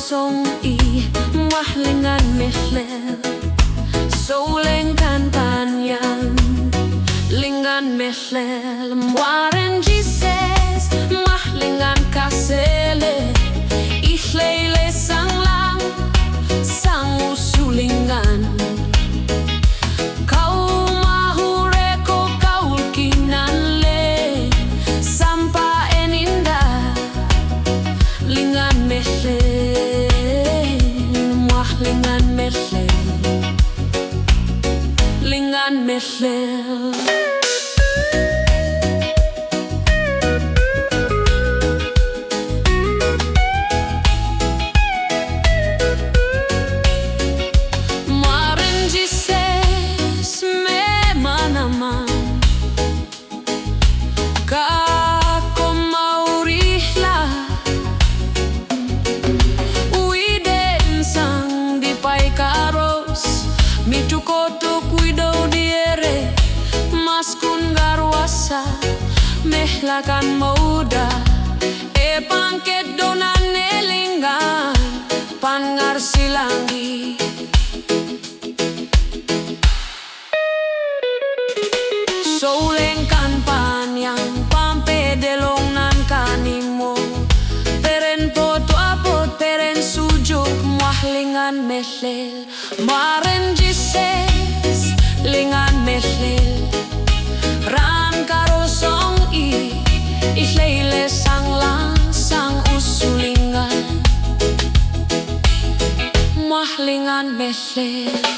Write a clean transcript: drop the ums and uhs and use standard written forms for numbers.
song I mahlingan mehlel Solen kan panjang Lingan mehlel Muaren jises Mahlingan kasele Ihlele sang lang Sang usulingan Kau mahure ko kaul kinanle Sampa eninda Lingan mehlel Mahlingan mehlel Lingan mehlel Mitukoto kuidau diere Maskun garwasa Mehlakan mauda E pangket donan nelingan Pangar silangi Soulengkan panjang Pampe delongnan kanimo Peren poto apot peren sujuk Mahlingan mehlel Maren jises lingan mehlel Ran karo song I Ihlele sang lang sang usulingan Mahlingan mehlel